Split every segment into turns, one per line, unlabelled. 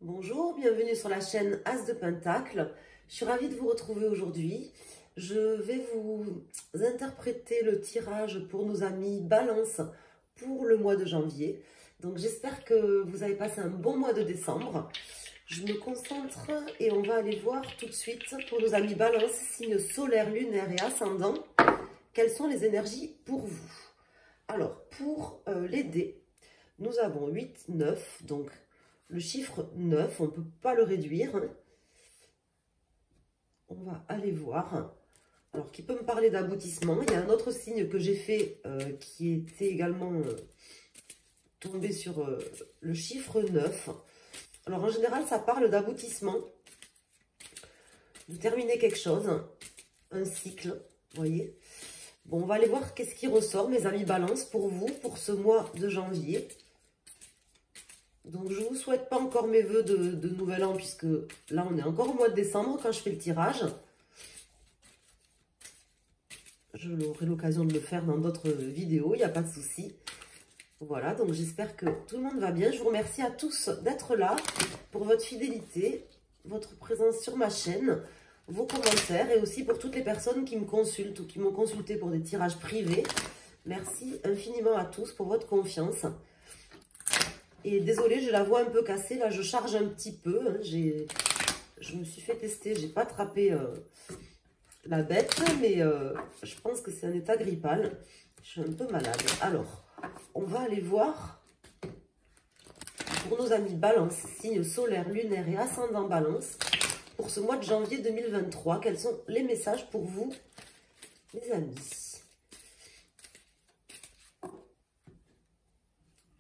Bonjour, bienvenue sur la chaîne As de Pentacle. Je suis ravie de vous retrouver aujourd'hui. Je vais vous interpréter le tirage pour nos amis Balance pour le mois de janvier. Donc j'espère que vous avez passé un bon mois de décembre. Je me concentre et on va aller voir tout de suite pour nos amis Balance, signe solaire, lunaire et ascendant, quelles sont les énergies pour vous. Alors, pour les dés, nous avons 8, 9, donc le chiffre 9, on ne peut pas le réduire. On va aller voir. Alors, qui peut me parler d'aboutissement? Il y a un autre signe que j'ai fait qui était également tombé sur le chiffre 9. Alors, en général, ça parle d'aboutissement. Vous terminez quelque chose, un cycle, vous voyez. Bon, on va aller voir qu'est-ce qui ressort, mes amis Balance, pour vous, pour ce mois de janvier. Donc, je ne vous souhaite pas encore mes vœux de nouvel an, puisque là, on est encore au mois de décembre quand je fais le tirage. Je aurai l'occasion de le faire dans d'autres vidéos, il n'y a pas de souci. Voilà, donc j'espère que tout le monde va bien. Je vous remercie à tous d'être là, pour votre fidélité, votre présence sur ma chaîne, vos commentaires, et aussi pour toutes les personnes qui me consultent ou qui m'ont consulté pour des tirages privés. Merci infiniment à tous pour votre confiance. Et désolée, j'ai la voix un peu cassée, là je charge un petit peu, hein. Je me suis fait tester, j'ai pas attrapé la bête, mais je pense que c'est un état grippal, je suis un peu malade. Alors, on va aller voir pour nos amis Balance, signe solaire, lunaire et ascendant Balance, pour ce mois de janvier 2023, quels sont les messages pour vous, les amis?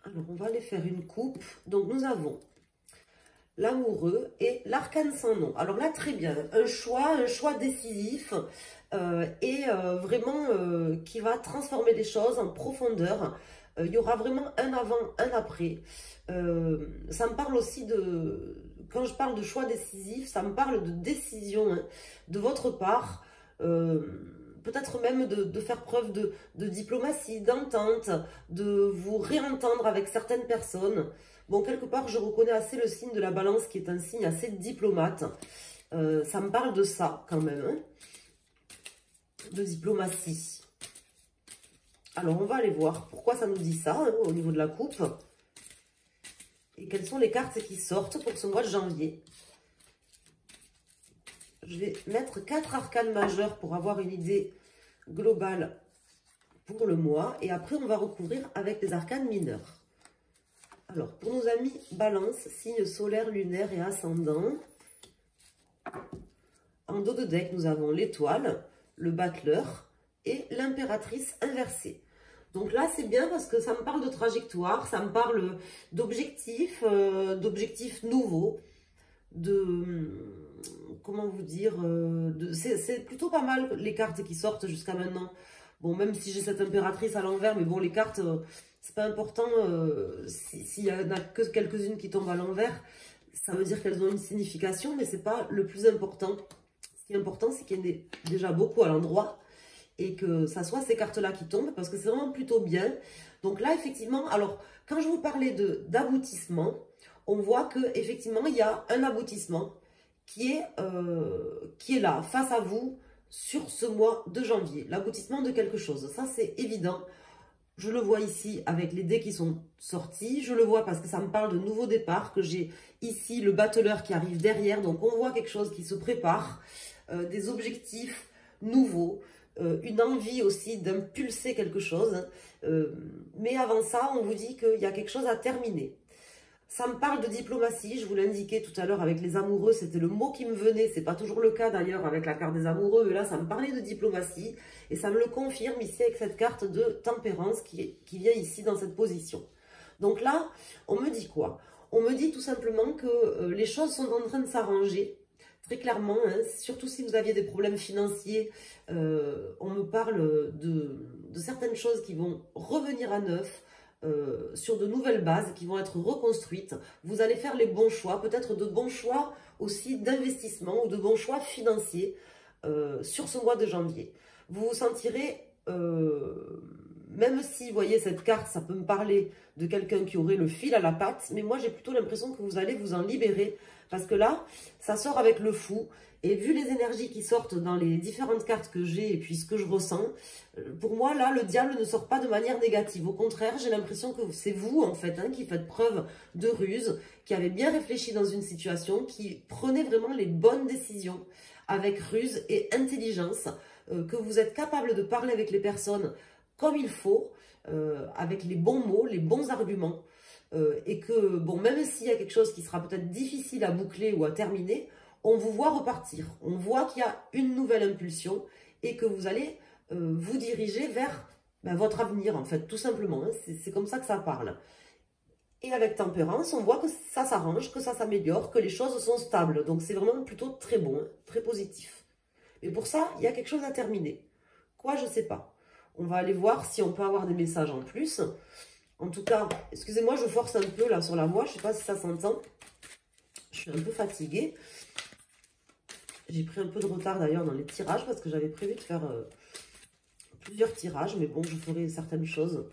Alors, on va aller faire une coupe. Donc, nous avons l'amoureux et l'arcane sans nom. Alors là, très bien. Un choix décisif et vraiment qui va transformer les choses en profondeur. Il y aura vraiment un avant, un après. Ça me parle aussi de... Quand je parle de choix décisif, ça me parle de décision hein, de votre part. Peut-être même de faire preuve de diplomatie, d'entente, de vous réentendre avec certaines personnes. Bon, quelque part, je reconnais assez le signe de la Balance qui est un signe assez diplomate. Ça me parle de ça quand même, hein, de diplomatie. Alors, on va aller voir pourquoi ça nous dit ça hein, au niveau de la coupe. Et quelles sont les cartes qui sortent pour ce mois de janvier. Je vais mettre 4 arcanes majeures pour avoir une idée globale pour le mois. Et après, on va recouvrir avec les arcanes mineurs. Alors, pour nos amis Balance, signe solaire, lunaire et ascendant. En dos de deck, nous avons l'étoile, le battleur et l'impératrice inversée. Donc là, c'est bien parce que ça me parle de trajectoire, ça me parle d'objectifs, d'objectifs nouveaux, comment vous dire, c'est plutôt pas mal les cartes qui sortent jusqu'à maintenant. Bon, même si j'ai cette impératrice à l'envers, mais bon, les cartes, c'est pas important. S'il y en a que quelques-unes qui tombent à l'envers, ça veut dire qu'elles ont une signification, mais c'est pas le plus important. Ce qui est important, c'est qu'il y en ait déjà beaucoup à l'endroit et que ça soit ces cartes-là qui tombent, parce que c'est vraiment plutôt bien. Donc là, effectivement, alors, quand je vous parlais d'aboutissement, on voit que effectivement il y a un aboutissement qui est là, face à vous, sur ce mois de janvier. L'aboutissement de quelque chose, ça c'est évident. Je le vois ici avec les dés qui sont sortis. Je le vois parce que ça me parle de nouveau départ, que j'ai ici le battleur qui arrive derrière. Donc on voit quelque chose qui se prépare, des objectifs nouveaux, une envie aussi d'impulser quelque chose. Mais avant ça, on vous dit qu'il y a quelque chose à terminer. Ça me parle de diplomatie, je vous l'indiquais tout à l'heure avec les amoureux, c'était le mot qui me venait, c'est pas toujours le cas d'ailleurs avec la carte des amoureux, mais là ça me parlait de diplomatie, et ça me le confirme ici avec cette carte de tempérance qui vient ici dans cette position. Donc là, on me dit quoi? On me dit tout simplement que les choses sont en train de s'arranger, très clairement, hein, surtout si vous aviez des problèmes financiers, on me parle de certaines choses qui vont revenir à neuf, sur de nouvelles bases qui vont être reconstruites. Vous allez faire les bons choix, peut-être de bons choix aussi d'investissement ou de bons choix financiers sur ce mois de janvier. Vous vous sentirez même si, vous voyez, cette carte, ça peut me parler de quelqu'un qui aurait le fil à la patte, mais moi, j'ai plutôt l'impression que vous allez vous en libérer, parce que là, ça sort avec le fou, et vu les énergies qui sortent dans les différentes cartes que j'ai, et puis ce que je ressens, pour moi, là, le diable ne sort pas de manière négative. Au contraire, j'ai l'impression que c'est vous, en fait, hein, qui faites preuve de ruse, qui avez bien réfléchi dans une situation, qui prenez vraiment les bonnes décisions, avec ruse et intelligence, que vous êtes capable de parler avec les personnes comme il faut, avec les bons mots, les bons arguments, et que, bon, même s'il y a quelque chose qui sera peut-être difficile à boucler ou à terminer, on vous voit repartir. On voit qu'il y a une nouvelle impulsion et que vous allez vous diriger vers votre avenir, en fait, tout simplement. Hein. C'est comme ça que ça parle. Et avec tempérance, on voit que ça s'arrange, que ça s'améliore, que les choses sont stables. Donc, c'est vraiment plutôt très bon, hein, très positif. Mais pour ça, il y a quelque chose à terminer. Quoi, je ne sais pas. On va aller voir si on peut avoir des messages en plus. En tout cas, excusez-moi, je force un peu là sur la voix. Je ne sais pas si ça s'entend. Je suis un peu fatiguée. J'ai pris un peu de retard d'ailleurs dans les tirages parce que j'avais prévu de faire plusieurs tirages. Mais bon, je ferai certaines choses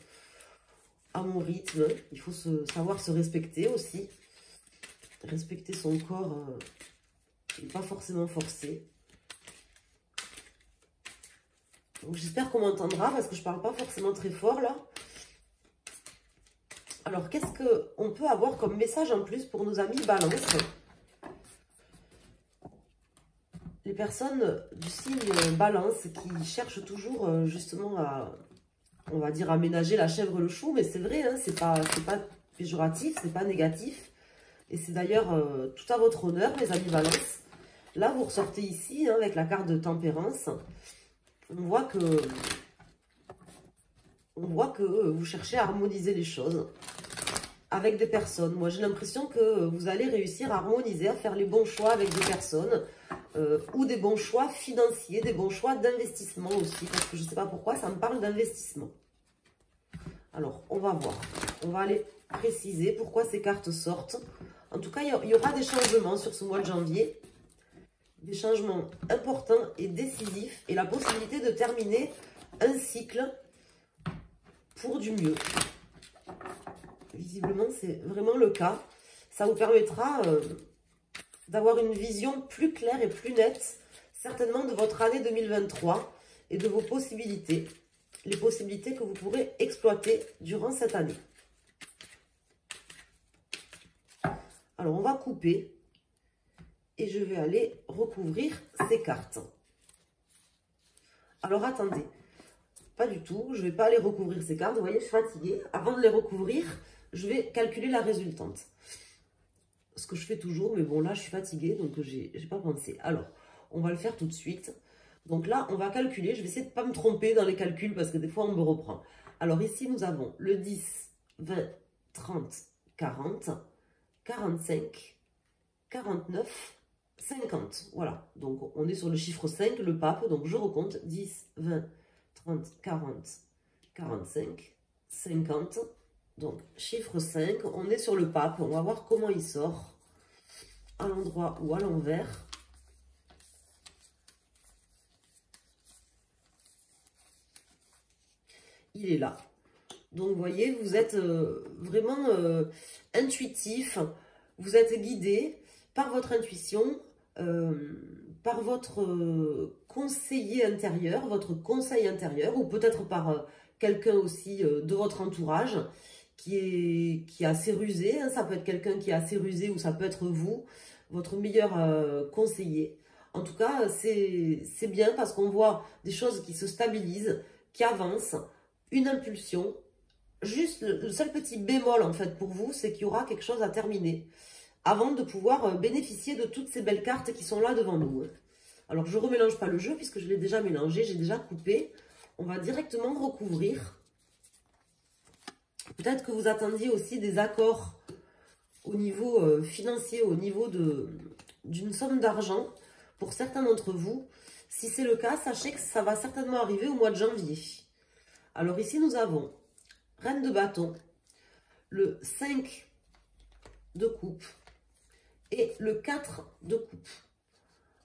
à mon rythme. Il faut savoir se respecter aussi. Respecter son corps et pas forcément forcer. J'espère qu'on m'entendra parce que je ne parle pas forcément très fort là. Alors, qu'est-ce qu'on peut avoir comme message en plus pour nos amis Balance? Les personnes du signe Balance qui cherchent toujours justement à, on va dire, aménager la chèvre le chou. Mais c'est vrai, hein, c'est pas péjoratif, c'est pas négatif. Et c'est d'ailleurs tout à votre honneur, mes amis Balance. Là, vous ressortez ici hein, avec la carte de tempérance. On voit que vous cherchez à harmoniser les choses avec des personnes. Moi, j'ai l'impression que vous allez réussir à harmoniser, à faire les bons choix avec des personnes ou des bons choix financiers, des bons choix d'investissement aussi. Parce que je ne sais pas pourquoi, ça me parle d'investissement. Alors, on va voir. On va aller préciser pourquoi ces cartes sortent. En tout cas, il y aura des changements sur ce mois de janvier. Des changements importants et décisifs et la possibilité de terminer un cycle pour du mieux. Visiblement, c'est vraiment le cas. Ça vous permettra d'avoir une vision plus claire et plus nette, certainement de votre année 2023 et de vos possibilités, les possibilités que vous pourrez exploiter durant cette année. Alors, on va couper. Et je vais aller recouvrir ces cartes. Alors, attendez. Pas du tout. Je ne vais pas aller recouvrir ces cartes. Vous voyez, je suis fatiguée. Avant de les recouvrir, je vais calculer la résultante. Ce que je fais toujours. Mais bon, là, je suis fatiguée. Donc, je n'ai pas pensé. Alors, on va le faire tout de suite. Donc là, on va calculer. Je vais essayer de ne pas me tromper dans les calculs parce que des fois, on me reprend. Alors, ici, nous avons le 10, 20, 30, 40, 45, 49... 50, voilà. Donc, on est sur le chiffre 5, le pape. Donc, je recompte 10, 20, 30, 40, 45, 50. Donc, chiffre 5, on est sur le pape. On va voir comment il sort, à l'endroit ou à l'envers. Il est là. Donc, vous voyez, vous êtes vraiment intuitif. Vous êtes guidé par votre intuition, par votre conseiller intérieur, votre conseil intérieur, ou peut-être par quelqu'un aussi de votre entourage qui est assez rusé. Hein. Ça peut être quelqu'un qui est assez rusé ou ça peut être vous, votre meilleur conseiller. En tout cas, c'est bien parce qu'on voit des choses qui se stabilisent, qui avancent, une impulsion. Juste le seul petit bémol en fait pour vous, c'est qu'il y aura quelque chose à terminer avant de pouvoir bénéficier de toutes ces belles cartes qui sont là devant nous. Alors, je ne remélange pas le jeu puisque je l'ai déjà mélangé, j'ai déjà coupé. On va directement recouvrir. Peut-être que vous attendiez aussi des accords au niveau financier, au niveau d'une somme d'argent pour certains d'entre vous. Si c'est le cas, sachez que ça va certainement arriver au mois de janvier. Alors ici, nous avons Reine de bâton, le 5 de coupe, et le 4 de coupe.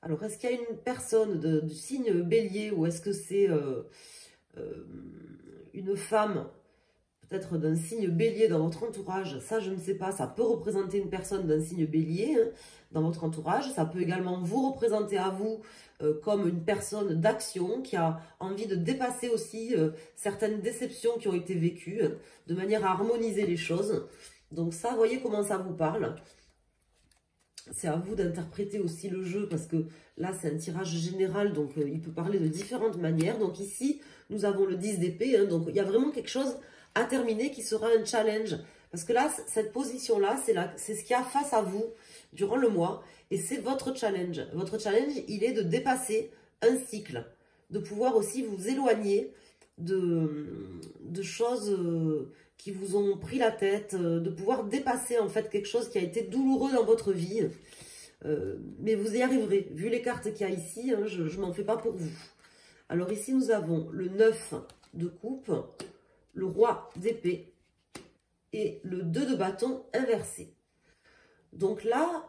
Alors, est-ce qu'il y a une personne du signe bélier ou est-ce que c'est une femme, peut-être d'un signe bélier dans votre entourage, ça je ne sais pas, ça peut représenter une personne d'un signe bélier hein, dans votre entourage, ça peut également vous représenter à vous comme une personne d'action qui a envie de dépasser aussi certaines déceptions qui ont été vécues, de manière à harmoniser les choses. Donc ça, voyez comment ça vous parle. C'est à vous d'interpréter aussi le jeu, parce que là, c'est un tirage général, donc il peut parler de différentes manières. Donc ici, nous avons le 10 d'épée, hein, donc il y a vraiment quelque chose à terminer qui sera un challenge. Parce que là, cette position-là, c'est ce qu'il y a face à vous durant le mois, et c'est votre challenge. Votre challenge, il est de dépasser un cycle, de pouvoir aussi vous éloigner de choses qui vous ont pris la tête, de pouvoir dépasser en fait quelque chose qui a été douloureux dans votre vie. Mais vous y arriverez. Vu les cartes qu'il y a ici, hein, je ne m'en fais pas pour vous. Alors ici, nous avons le 9 de coupe, le roi d'épée et le 2 de bâton inversé. Donc là,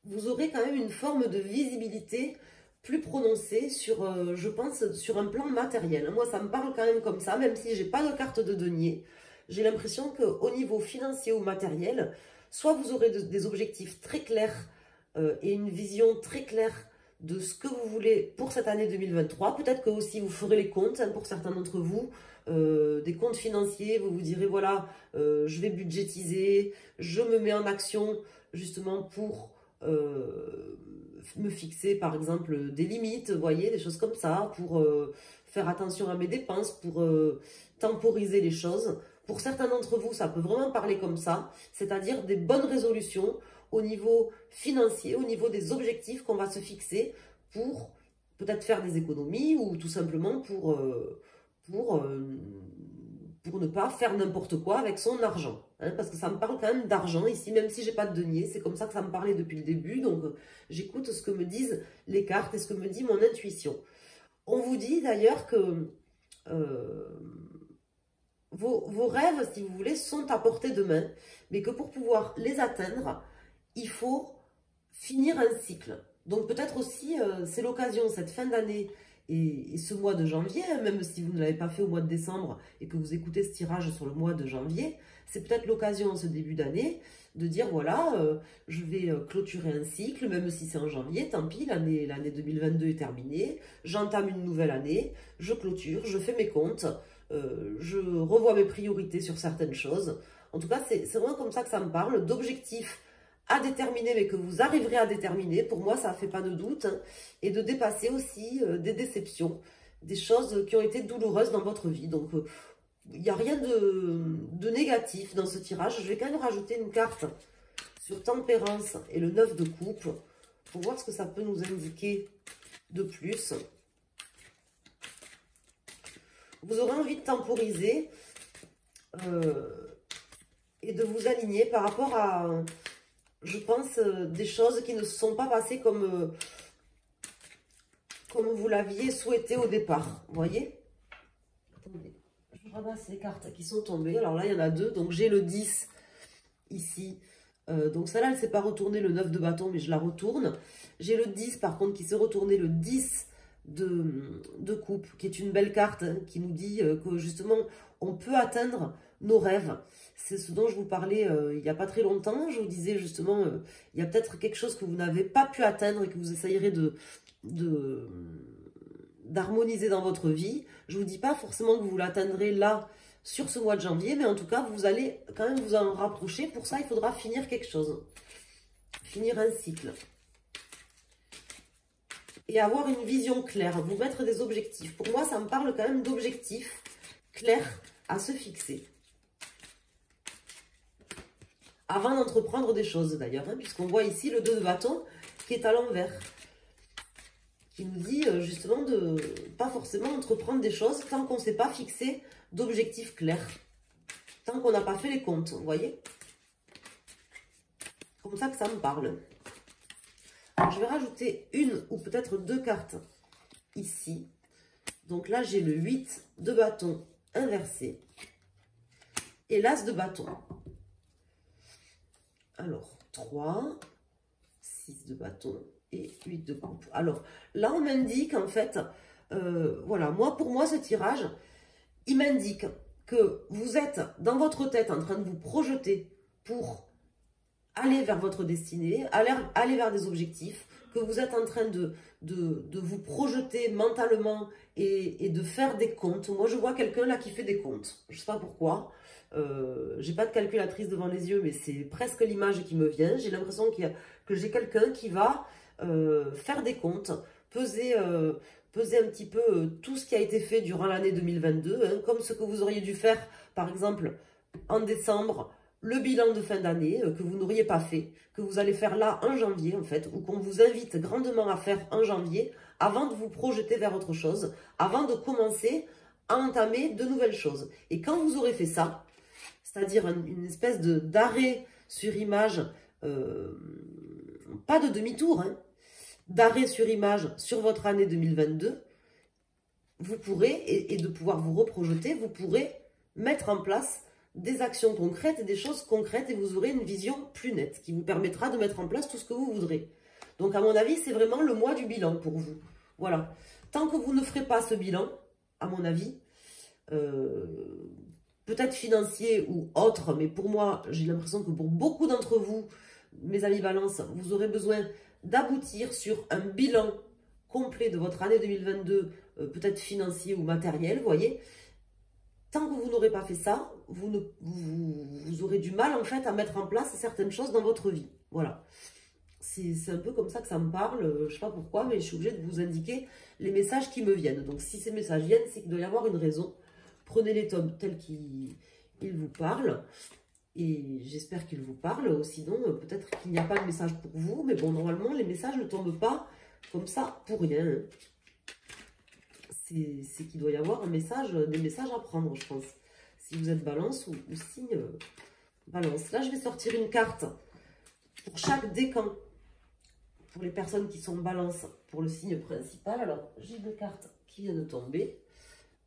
vous aurez quand même une forme de visibilité plus prononcée sur, je pense, sur un plan matériel. Moi, ça me parle quand même comme ça, même si j'ai pas de carte de denier. J'ai l'impression qu'au niveau financier ou matériel, soit vous aurez des objectifs très clairs et une vision très claire de ce que vous voulez pour cette année 2023. Peut-être que aussi vous ferez les comptes hein, pour certains d'entre vous, des comptes financiers. Vous vous direz, voilà, je vais budgétiser, je me mets en action justement pour me fixer par exemple des limites, vous voyez, des choses comme ça, pour faire attention à mes dépenses, pour temporiser les choses. Pour certains d'entre vous, ça peut vraiment parler comme ça, c'est-à-dire des bonnes résolutions au niveau financier, au niveau des objectifs qu'on va se fixer pour peut-être faire des économies ou tout simplement pour ne pas faire n'importe quoi avec son argent. Hein, parce que ça me parle quand même d'argent ici, même si j'ai pas de denier. C'est comme ça que ça me parlait depuis le début. Donc, j'écoute ce que me disent les cartes et ce que me dit mon intuition. On vous dit d'ailleurs que vos rêves, si vous voulez, sont à portée de main. Mais que pour pouvoir les atteindre, il faut finir un cycle. Donc, peut-être aussi, c'est l'occasion, cette fin d'année, et ce mois de janvier, même si vous ne l'avez pas fait au mois de décembre et que vous écoutez ce tirage sur le mois de janvier, c'est peut-être l'occasion, ce début d'année, de dire, voilà, je vais clôturer un cycle, même si c'est en janvier, tant pis, l'année 2022 est terminée, j'entame une nouvelle année, je clôture, je fais mes comptes, je revois mes priorités sur certaines choses. En tout cas, c'est vraiment comme ça que ça me parle, d'objectifs à déterminer, mais que vous arriverez à déterminer, pour moi ça ne fait pas de doute, hein, et de dépasser aussi des déceptions, des choses qui ont été douloureuses dans votre vie. Donc il n'y a rien de négatif dans ce tirage. Je vais quand même rajouter une carte sur tempérance et le 9 de coupe, pour voir ce que ça peut nous indiquer de plus. Vous aurez envie de temporiser et de vous aligner par rapport à... je pense, des choses qui ne se sont pas passées comme vous l'aviez souhaité au départ. Vous voyez? Attendez, je ramasse les cartes qui sont tombées. Alors là, il y en a deux. Donc, j'ai le 10 ici. Donc, celle-là, elle ne s'est pas retournée, le 9 de bâton, mais je la retourne. J'ai le 10, par contre, qui s'est retourné, le 10 de coupe, qui est une belle carte, hein, qui nous dit que, justement, on peut atteindre nos rêves. C'est ce dont je vous parlais il n'y a pas très longtemps. Je vous disais justement, il y a peut-être quelque chose que vous n'avez pas pu atteindre et que vous essayerez d'harmoniser dans votre vie. Je ne vous dis pas forcément que vous l'atteindrez là, sur ce mois de janvier, mais en tout cas, vous allez quand même vous en rapprocher. Pour ça, il faudra finir quelque chose. Finir un cycle. Et avoir une vision claire, vous mettre des objectifs. Pour moi, ça me parle quand même d'objectifs clairs à se fixer. Avant d'entreprendre des choses d'ailleurs, hein, puisqu'on voit ici le 2 de bâton qui est à l'envers. Qui nous dit justement de pas forcément entreprendre des choses tant qu'on ne s'est pas fixé d'objectifs clairs. Tant qu'on n'a pas fait les comptes, vous voyez? Comme ça que ça me parle. Alors, je vais rajouter une ou peut-être deux cartes ici. Donc là, j'ai le 8 de bâton inversé et l'as de bâton. Alors, 3, 6 de bâton et 8 de coupe. Alors, là, on m'indique, en fait, Voilà, pour moi, ce tirage, il m'indique que vous êtes dans votre tête en train de vous projeter pour aller vers votre destinée, aller vers des objectifs, que vous êtes en train de vous projeter mentalement et de faire des comptes. Moi, je vois quelqu'un là qui fait des comptes. Je ne sais pas pourquoi. J'ai pas de calculatrice devant les yeux, mais c'est presque l'image qui me vient. J'ai l'impression que j'ai quelqu'un qui va faire des comptes, peser un petit peu tout ce qui a été fait durant l'année 2022, hein, comme ce que vous auriez dû faire, par exemple, en décembre, le bilan de fin d'année que vous n'auriez pas fait, que vous allez faire là en janvier en fait, ou qu'on vous invite grandement à faire en janvier, avant de vous projeter vers autre chose, avant de commencer à entamer de nouvelles choses. Et quand vous aurez fait ça, c'est-à-dire une espèce d'arrêt sur image, pas de demi-tour, hein, d'arrêt sur image sur votre année 2022, vous pourrez, et de pouvoir vous reprojeter, vous pourrez mettre en place des actions concrètes et des choses concrètes et vous aurez une vision plus nette qui vous permettra de mettre en place tout ce que vous voudrez. Donc à mon avis, c'est vraiment le mois du bilan pour vous. Voilà. Tant que vous ne ferez pas ce bilan, à mon avis, peut-être financier ou autre, mais pour moi, j'ai l'impression que pour beaucoup d'entre vous, mes amis Balance, vous aurez besoin d'aboutir sur un bilan complet de votre année 2022, peut-être financier ou matériel, vous voyez. Tant que vous n'aurez pas fait ça, vous aurez du mal en fait à mettre en place certaines choses dans votre vie. Voilà. C'est un peu comme ça que ça me parle. Je ne sais pas pourquoi, mais je suis obligée de vous indiquer les messages qui me viennent. Donc si ces messages viennent, c'est qu'il doit y avoir une raison. Prenez les tomes tels qu'ils vous parlent. Et j'espère qu'ils vous parlent. Sinon, peut-être qu'il n'y a pas de message pour vous. Mais bon, normalement, les messages ne tombent pas comme ça pour rien. C'est qu'il doit y avoir des messages à prendre, je pense. Si vous êtes balance ou signe balance. Là, je vais sortir une carte pour chaque décan. Pour les personnes qui sont balance pour le signe principal. Alors, j'ai deux cartes qui viennent de tomber.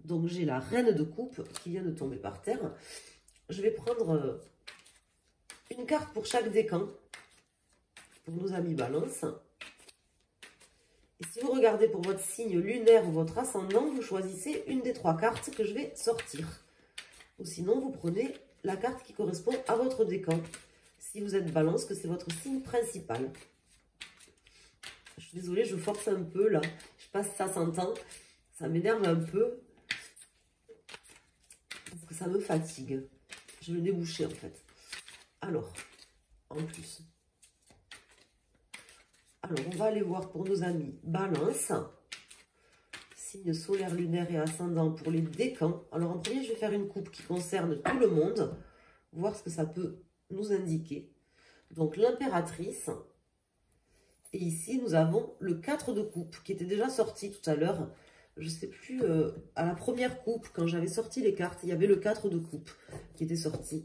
Donc, j'ai la reine de coupe qui vient de tomber par terre. Je vais prendre une carte pour chaque décan. Pour nos amis balance. Et si vous regardez pour votre signe lunaire ou votre ascendant, vous choisissez une des trois cartes que je vais sortir. Ou sinon, vous prenez la carte qui correspond à votre décan. Si vous êtes balance, que c'est votre signe principal. Je suis désolée, je force un peu là. Je sais pas si ça s'entend. Ça m'énerve un peu. Parce que ça me fatigue. Je vais le déboucher en fait. Alors, en plus... Alors, on va aller voir pour nos amis Balance, signe solaire, lunaire et ascendant pour les décans. Alors, en premier, je vais faire une coupe qui concerne tout le monde, voir ce que ça peut nous indiquer. Donc, l'impératrice. Et ici, nous avons le 4 de coupe qui était déjà sorti tout à l'heure. Je ne sais plus, à la première coupe, quand j'avais sorti les cartes, il y avait le 4 de coupe qui était sorti.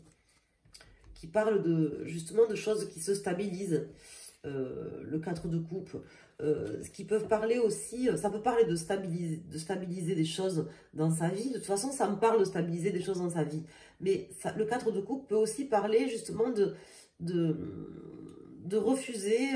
Qui parle justement de choses qui se stabilisent. Le 4 de coupe, ce qui peuvent parler aussi, ça peut parler de stabiliser des choses dans sa vie. De toute façon, ça me parle de stabiliser des choses dans sa vie. Mais ça, le 4 de coupe peut aussi parler justement de refuser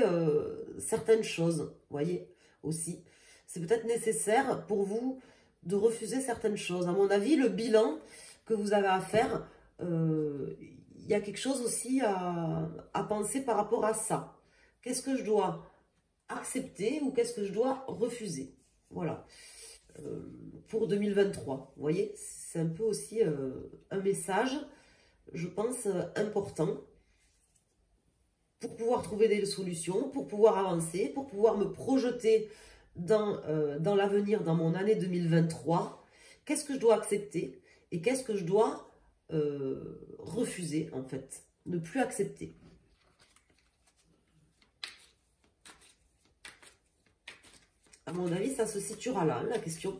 certaines choses, vous voyez, aussi. C'est peut-être nécessaire pour vous de refuser certaines choses. À mon avis, le bilan que vous avez à faire, il y a quelque chose aussi à penser par rapport à ça. Qu'est-ce que je dois accepter ou qu'est-ce que je dois refuser? Voilà. Pour 2023, vous voyez, c'est un peu aussi un message, je pense, important pour pouvoir trouver des solutions, pour pouvoir avancer, pour pouvoir me projeter dans l'avenir, dans mon année 2023. Qu'est-ce que je dois accepter et qu'est-ce que je dois refuser, en fait, ne plus accepter. À mon avis, ça se situera là, la question.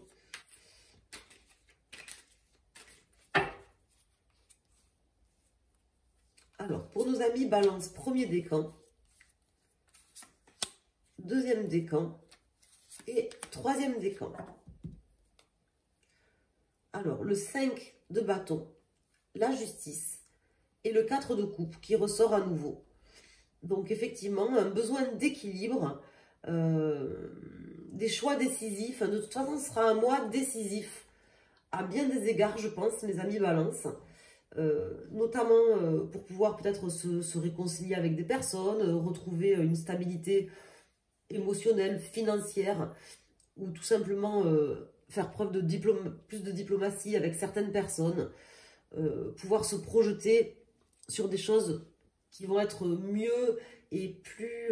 Alors, pour nos amis balance, premier décan, deuxième décan et troisième décan. Alors, le 5 de bâton, la justice et le 4 de coupe qui ressort à nouveau. Donc, effectivement, un besoin d'équilibre des choix décisifs. De toute façon, ce sera un mois décisif à bien des égards, je pense, mes amis Balance. Notamment pour pouvoir peut-être se réconcilier avec des personnes, retrouver une stabilité émotionnelle, financière, ou tout simplement faire preuve de plus de diplomatie avec certaines personnes, pouvoir se projeter sur des choses qui vont être mieux et plus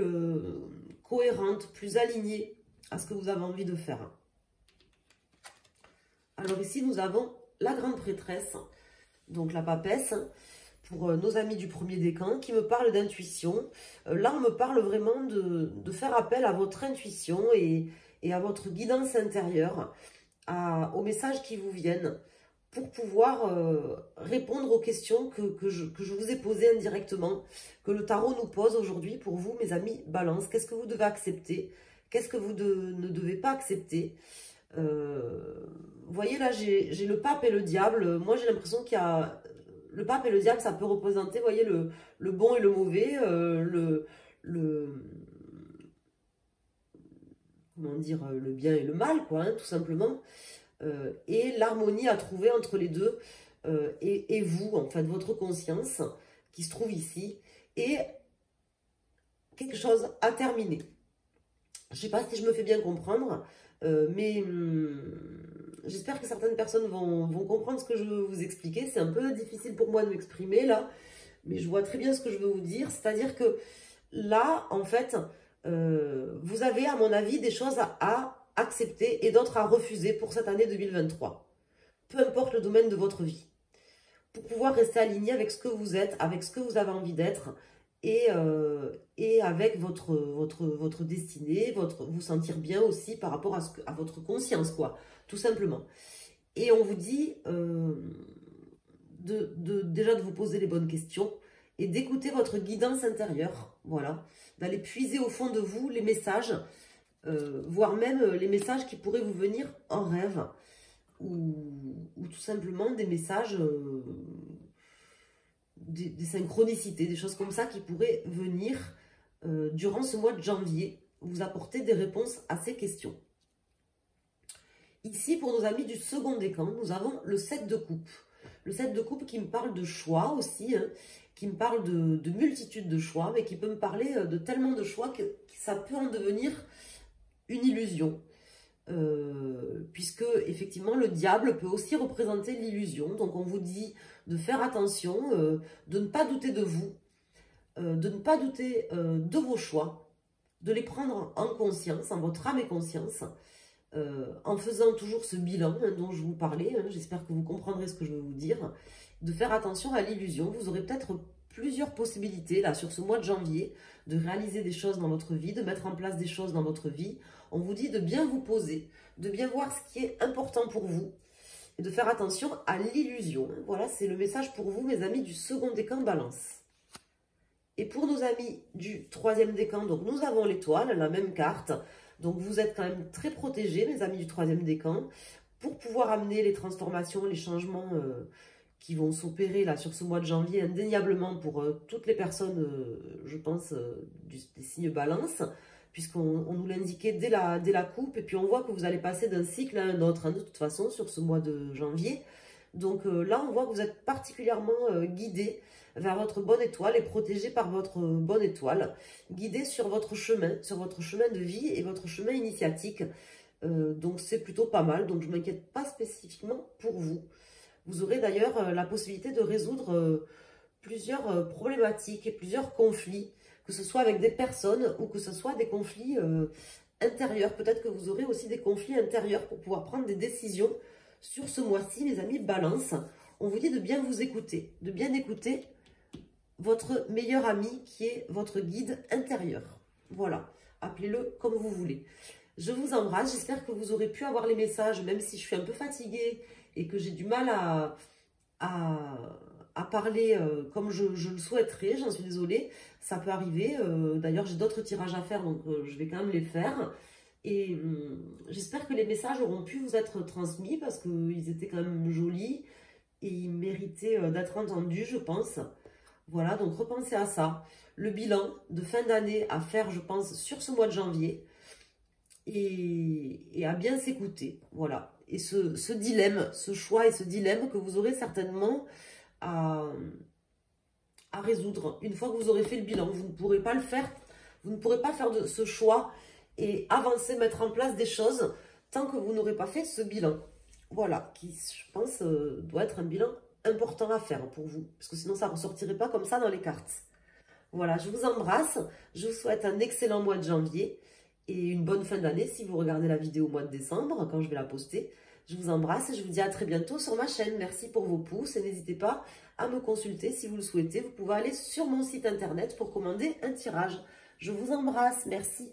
cohérentes, plus alignées à ce que vous avez envie de faire. Alors ici, nous avons la grande prêtresse, donc la papesse, pour nos amis du premier décan, qui me parle d'intuition. Là, on me parle vraiment de faire appel à votre intuition et à votre guidance intérieure, aux messages qui vous viennent, pour pouvoir répondre aux questions que je vous ai posées indirectement, que le tarot nous pose aujourd'hui pour vous, mes amis Balance. Qu'est-ce que vous devez accepter? Qu'est-ce que vous ne devez pas accepter? Vous voyez, là, j'ai le pape et le diable. Moi, j'ai l'impression qu'il y a... Le pape et le diable, ça peut représenter, vous voyez, le bon et le mauvais, comment dire, le bien et le mal, quoi, hein, tout simplement. Et l'harmonie à trouver entre les deux, et vous, en fait, votre conscience qui se trouve ici, et quelque chose à terminer. Je ne sais pas si je me fais bien comprendre, mais j'espère que certaines personnes vont comprendre ce que je veux vous expliquer. C'est un peu difficile pour moi de m'exprimer là, mais je vois très bien ce que je veux vous dire. C'est-à-dire que là, en fait, vous avez, à mon avis, des choses à accepter et d'autres à refuser pour cette année 2023. Peu importe le domaine de votre vie. Pour pouvoir rester aligné avec ce que vous êtes, avec ce que vous avez envie d'être, et avec votre destinée, vous sentir bien aussi par rapport à votre conscience, quoi, tout simplement. Et on vous dit déjà de vous poser les bonnes questions et d'écouter votre guidance intérieure, voilà, d'aller puiser au fond de vous les messages, voire même les messages qui pourraient vous venir en rêve, ou tout simplement des messages... Des synchronicités, des choses comme ça qui pourraient venir durant ce mois de janvier, vous apporter des réponses à ces questions. Ici, pour nos amis du second décan, nous avons le 7 de coupe. Le 7 de coupe qui me parle de choix aussi, hein, qui me parle de multitude de choix, mais qui peut me parler de tellement de choix que ça peut en devenir une illusion. Puisque effectivement le diable peut aussi représenter l'illusion, donc on vous dit de faire attention, de ne pas douter de vous, de ne pas douter de vos choix, de les prendre en conscience, en votre âme et conscience, en faisant toujours ce bilan dont je vous parlais, hein, j'espère que vous comprendrez ce que je veux vous dire, de faire attention à l'illusion. Vous aurez peut-être plusieurs possibilités là sur ce mois de janvier de réaliser des choses dans votre vie, de mettre en place des choses dans votre vie. On vous dit de bien vous poser, de bien voir ce qui est important pour vous et de faire attention à l'illusion. Voilà, c'est le message pour vous, mes amis du second décan Balance. Et pour nos amis du troisième décan, donc nous avons l'étoile, la même carte. Donc vous êtes quand même très protégés, mes amis du troisième décan, pour pouvoir amener les transformations, les changements qui vont s'opérer là sur ce mois de janvier, indéniablement pour toutes les personnes, je pense, des signes Balance, puisqu'on nous l'indiquait dès la coupe, et puis on voit que vous allez passer d'un cycle à un autre, hein, de toute façon, sur ce mois de janvier. Donc là, on voit que vous êtes particulièrement guidé vers votre bonne étoile et protégé par votre bonne étoile, guidé sur votre chemin de vie et votre chemin initiatique. Donc c'est plutôt pas mal, donc je ne m'inquiète pas spécifiquement pour vous. Vous aurez d'ailleurs la possibilité de résoudre plusieurs problématiques et plusieurs conflits, que ce soit avec des personnes ou que ce soit des conflits intérieurs. Peut-être que vous aurez aussi des conflits intérieurs pour pouvoir prendre des décisions sur ce mois-ci, mes amis Balance. On vous dit de bien vous écouter, de bien écouter votre meilleur ami qui est votre guide intérieur. Voilà, appelez-le comme vous voulez. Je vous embrasse, j'espère que vous aurez pu avoir les messages, même si je suis un peu fatiguée et que j'ai du mal à parler comme je le souhaiterais, j'en suis désolée, ça peut arriver. D'ailleurs, j'ai d'autres tirages à faire, donc je vais quand même les faire. Et j'espère que les messages auront pu vous être transmis parce qu'ils étaient quand même jolis et ils méritaient d'être entendus, je pense. Voilà, donc repensez à ça. Le bilan de fin d'année à faire, je pense, sur ce mois de janvier. et à bien s'écouter. Voilà. Et ce dilemme, ce choix et ce dilemme que vous aurez certainement à résoudre. Une fois que vous aurez fait le bilan, vous ne pourrez pas le faire, vous ne pourrez pas faire de ce choix et avancer, mettre en place des choses tant que vous n'aurez pas fait ce bilan. Voilà, qui je pense doit être un bilan important à faire pour vous, parce que sinon ça ne ressortirait pas comme ça dans les cartes. Voilà, je vous embrasse, je vous souhaite un excellent mois de janvier et une bonne fin d'année si vous regardez la vidéo au mois de décembre, quand je vais la poster. Je vous embrasse et je vous dis à très bientôt sur ma chaîne. Merci pour vos pouces et n'hésitez pas à me consulter si vous le souhaitez. Vous pouvez aller sur mon site internet pour commander un tirage. Je vous embrasse, merci.